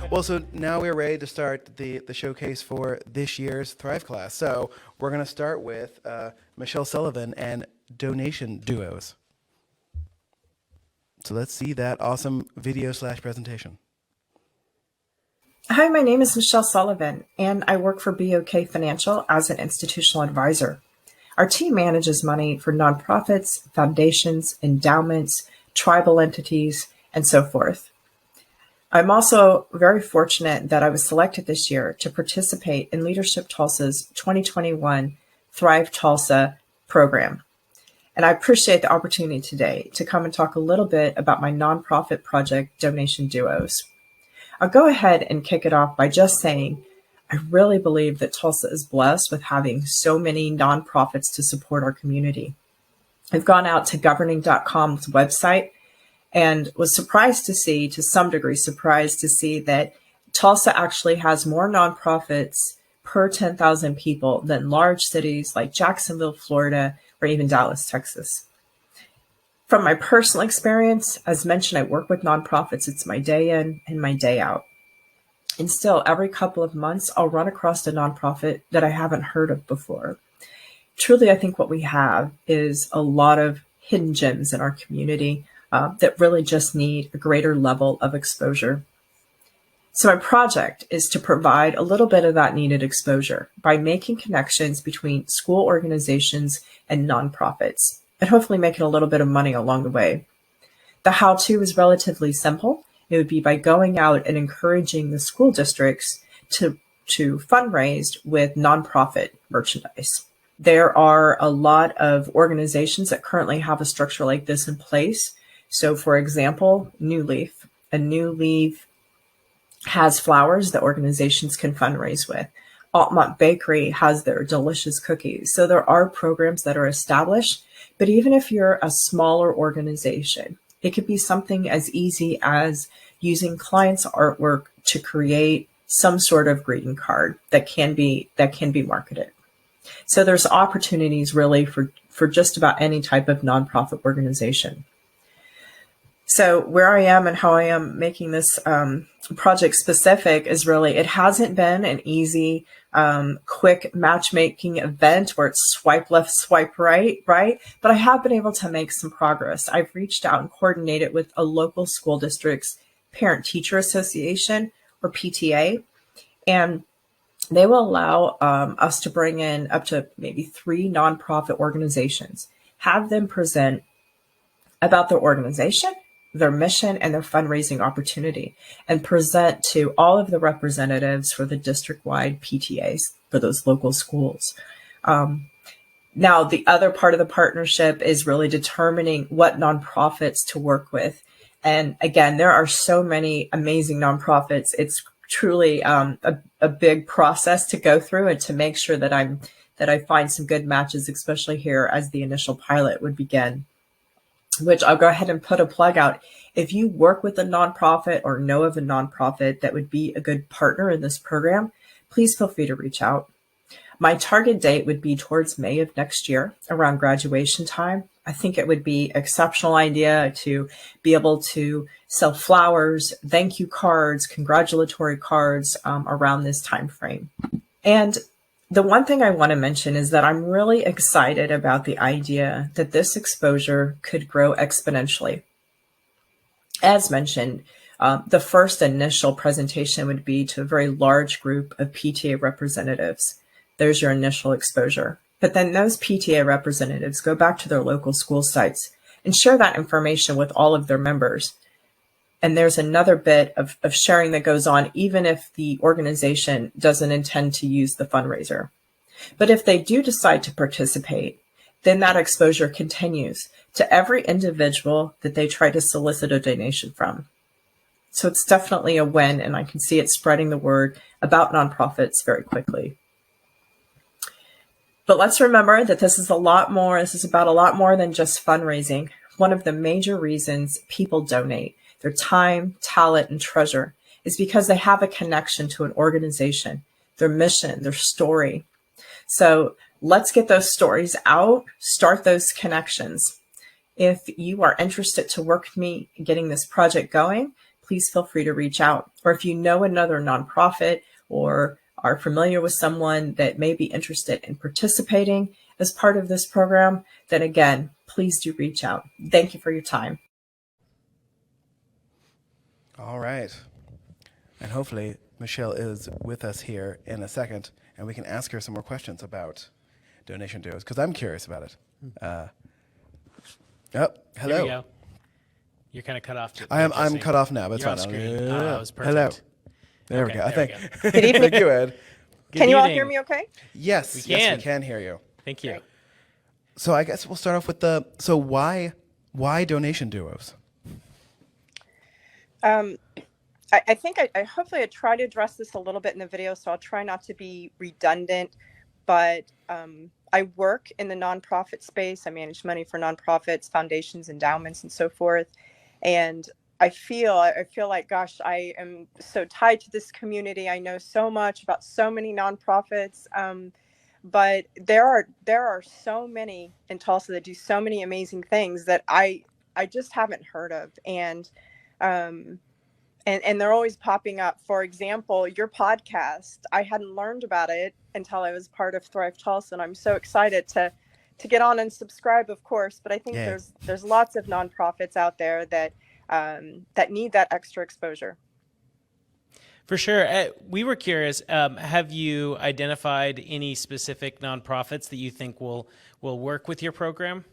Well, so now we're ready to start the showcase for this year's Thrive class. So we're going to start with Michelle Sullivan and donation duos. So let's see that awesome video / presentation. Hi, my name is Michelle Sullivan, and I work for BOK Financial as an institutional advisor. Our team manages money for nonprofits, foundations, endowments, tribal entities, and so forth. I'm also very fortunate that I was selected this year to participate in Leadership Tulsa's 2021 Thrive Tulsa program. And I appreciate the opportunity today to come and talk a little bit about my nonprofit project, Donation Duos. I'll go ahead and kick it off by just saying I really believe that Tulsa is blessed with having so many nonprofits to support our community. I've gone out to governing.com's website and was surprised to see, to some degree surprised to see, that Tulsa actually has more nonprofits per 10,000 people than large cities like Jacksonville, Florida, or even Dallas, Texas. From my personal experience, as mentioned, I work with nonprofits. It's my day in and my day out. And still, every couple of months, I'll run across a nonprofit that I haven't heard of before. Truly, I think what we have is a lot of hidden gems in our community that really just need a greater level of exposure. So my project is to provide a little bit of that needed exposure by making connections between school organizations and nonprofits, and hopefully making a little bit of money along the way. The how-to is relatively simple. It would be by going out and encouraging the school districts to fundraise with nonprofit merchandise. There are a lot of organizations that currently have a structure like this in place. So for example, New Leaf. A New Leaf has flowers that organizations can fundraise with. Altmont Bakery has their delicious cookies. So there are programs that are established, but even if you're a smaller organization, it could be something as easy as using clients' artwork to create some sort of greeting card that can be marketed. So there's opportunities really for just about any type of nonprofit organization. So where I am and how I am making this project specific is really, it hasn't been an easy, quick matchmaking event where it's swipe left, swipe right? But I have been able to make some progress. I've reached out and coordinated with a local school district's parent-teacher association, or PTA, and they will allow us to bring in up to maybe 3 nonprofit organizations, have them present about their organization, their mission, and their fundraising opportunity, and present to all of the representatives for the district-wide PTAs for those local schools. Now, the other part of the partnership is really determining what nonprofits to work with. And again, there are so many amazing nonprofits. It's truly a big process to go through and to make sure that I find some good matches, especially here as the initial pilot would begin, which I'll go ahead and put a plug out. If you work with a nonprofit or know of a nonprofit that would be a good partner in this program, please feel free to reach out. My target date would be towards May of next year, around graduation time. I think it would be an exceptional idea to be able to sell flowers, thank you cards, congratulatory cards around this time frame. And the one thing I want to mention is that I'm really excited about the idea that this exposure could grow exponentially. As mentioned, the first initial presentation would be to a very large group of PTA representatives. There's your initial exposure. But then those PTA representatives go back to their local school sites and share that information with all of their members. And there's another bit of sharing that goes on, even if the organization doesn't intend to use the fundraiser. But if they do decide to participate, then that exposure continues to every individual that they try to solicit a donation from. So it's definitely a win, and I can see it spreading the word about nonprofits very quickly. But let's remember that this is about a lot more than just fundraising. One of the major reasons people donate their time, talent, and treasure is because they have a connection to an organization, their mission, their story. So let's get those stories out, start those connections. If you are interested to work with me getting this project going, please feel free to reach out. Or if you know another nonprofit or are familiar with someone that may be interested in participating as part of this program, then again, please do reach out. Thank you for your time. All right. And hopefully Michelle is with us here in a second, and we can ask her some more questions about donation duos, because I'm curious about it. Hello. There we go. You're kind of cut off. I'm cut off now, but it's You're fine. on screen. That was perfect. Hello. There Okay, we go. I there we think. go. Good evening. Thank you, Ed. Good Can you all evening. hear me okay? Yes, We yes, can. we can hear you. Thank you. So I guess we'll start off with so why donation duos? I think I hopefully I try to address this a little bit in the video, so I'll try not to be redundant. But I work in the nonprofit space. I manage money for nonprofits, foundations, endowments, and so forth. And I feel like, gosh, I am so tied to this community. I know so much about so many nonprofits. But there are so many in Tulsa that do so many amazing things that I just haven't heard of. And they're always popping up. For example, your podcast, I hadn't learned about it until I was part of Thrive Tulsa, and I'm so excited to get on and subscribe, of course. But I think there's lots of nonprofits out there that need that extra exposure. For sure. We were curious, have you identified any specific nonprofits that you think will work with your program?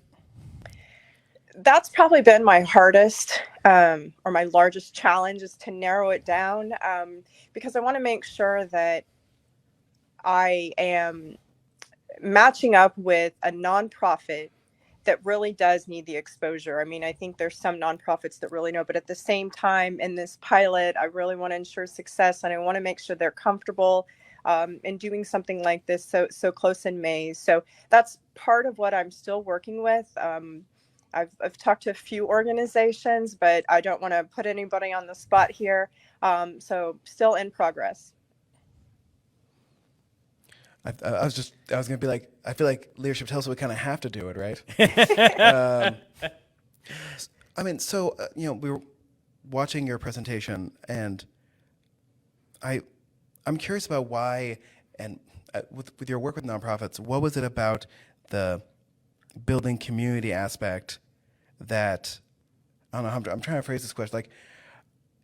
That's probably been my hardest or my largest challenge, is to narrow it down, because I want to make sure that I am matching up with a nonprofit that really does need the exposure. I mean, I think there's some nonprofits that really know, but at the same time, in this pilot, I really want to ensure success, and I want to make sure they're comfortable in doing something like this so close in May. So that's part of what I'm still working with. I've talked to a few organizations, but I don't want to put anybody on the spot here. So still in progress. I was going to be like, I feel like Leadership Tulsa would kind of have to do it, right? I mean, so, we were watching your presentation, and I'm curious about why, and with your work with nonprofits, what was it about the building community aspect that, I don't know, I'm trying to phrase this question, like,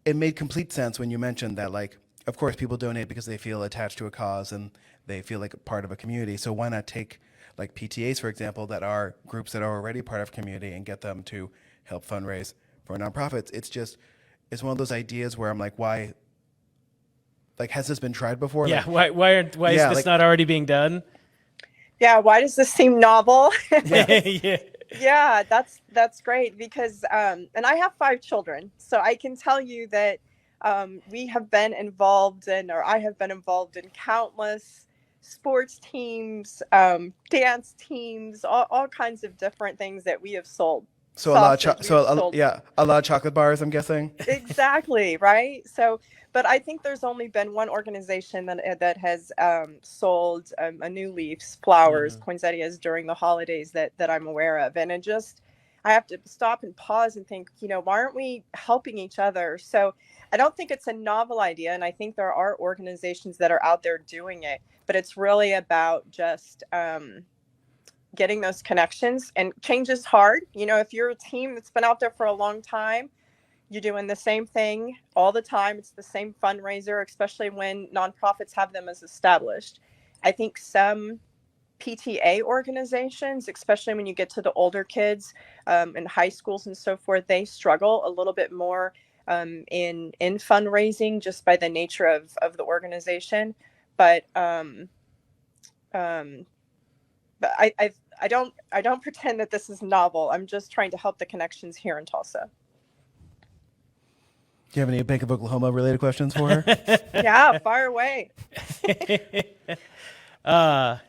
it made complete sense when you mentioned that, like, of course, people donate because they feel attached to a cause and they feel like a part of a community. So why not take, like, PTAs, for example, that are groups that are already part of a community, and get them to help fundraise for nonprofits? It's one of those ideas where I'm like, why? Like, has this been tried before? Yeah. Like, Why is this not already being done? Yeah. Why does this seem novel? Yeah. Yeah, that's great, because and I have 5 children, so I can tell you that we have been involved in, or I have been involved in, countless sports teams, dance teams, all kinds of different things that we have sold. So a lot of chocolate bars, I'm guessing. Exactly, right? So, but I think there's only been one organization that has sold a new leaves, flowers, poinsettias during the holidays that I'm aware of. And I have to stop and pause and think, why aren't we helping each other? So I don't think it's a novel idea. And I think there are organizations that are out there doing it, but it's really about just getting those connections. And change is hard. If you're a team that's been out there for a long time, you're doing the same thing all the time. It's the same fundraiser, especially when nonprofits have them as established. I think some PTA organizations, especially when you get to the older kids in high schools and so forth, they struggle a little bit more in fundraising, just by the nature of the organization. But I don't pretend that this is novel. I'm just trying to help the connections here in Tulsa. Do you have any Bank of Oklahoma related questions for her? Yeah, fire away. No,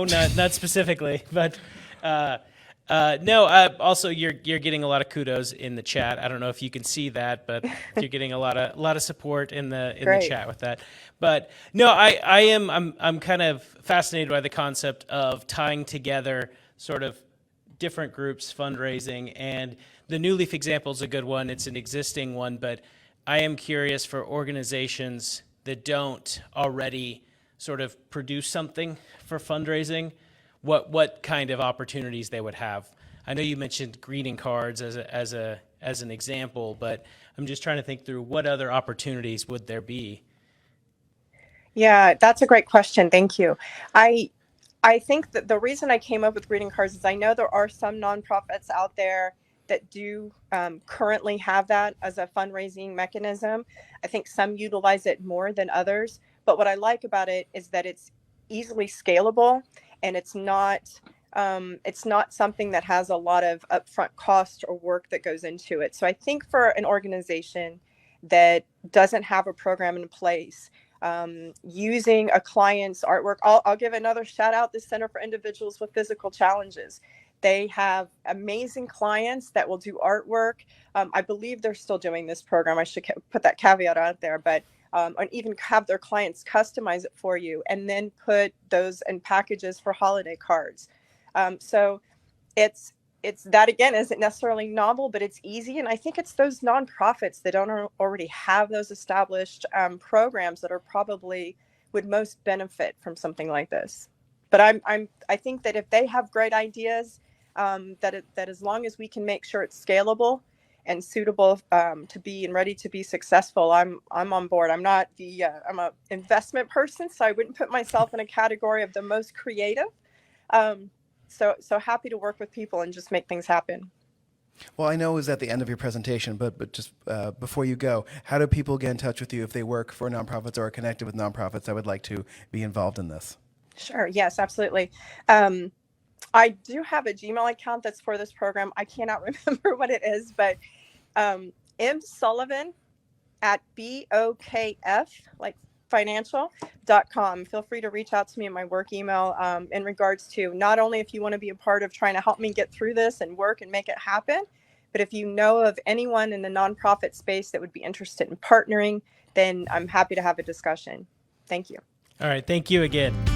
not specifically, but no. Also, you're getting a lot of kudos in the chat. I don't know if you can see that, but you're getting a lot of support in the chat with that. But no, I'm kind of fascinated by the concept of tying together sort of different groups fundraising, and the New Leaf example is a good one. It's an existing one, but I am curious for organizations that don't already sort of produce something for fundraising, what kind of opportunities they would have. I know you mentioned greeting cards as an example, but I'm just trying to think through what other opportunities would there be. Yeah, that's a great question. Thank you. I think that the reason I came up with greeting cards is I know there are some nonprofits out there that do currently have that as a fundraising mechanism. I think some utilize it more than others. But what I like about it is that it's easily scalable, and it's not something that has a lot of upfront cost or work that goes into it. So I think for an organization that doesn't have a program in place, using a client's artwork. I'll give another shout out, the Center for Individuals with Physical Challenges. They have amazing clients that will do artwork. I believe they're still doing this program. I should put that caveat out there, but and even have their clients customize it for you and then put those in packages for holiday cards. So it's that, again, isn't necessarily novel, but it's easy. And I think it's those nonprofits that don't already have those established programs that are probably would most benefit from something like this. But I think that if they have great ideas, that as long as we can make sure it's scalable and suitable to be and ready to be successful, I'm on board. I'm not I'm a investment person, so I wouldn't put myself in a category of the most creative. So happy to work with people and just make things happen. Well, I know it was at the end of your presentation, but just before you go, how do people get in touch with you if they work for nonprofits or are connected with nonprofits that would like to be involved in this? Sure. Yes, absolutely. I do have a Gmail account that's for this program. I cannot remember what it is, but M Sullivan at BOKF, like financial.com. Feel free to reach out to me in my work email in regards to not only if you want to be a part of trying to help me get through this and work and make it happen, but if you know of anyone in the nonprofit space that would be interested in partnering, then I'm happy to have a discussion. Thank you. All right. Thank you again.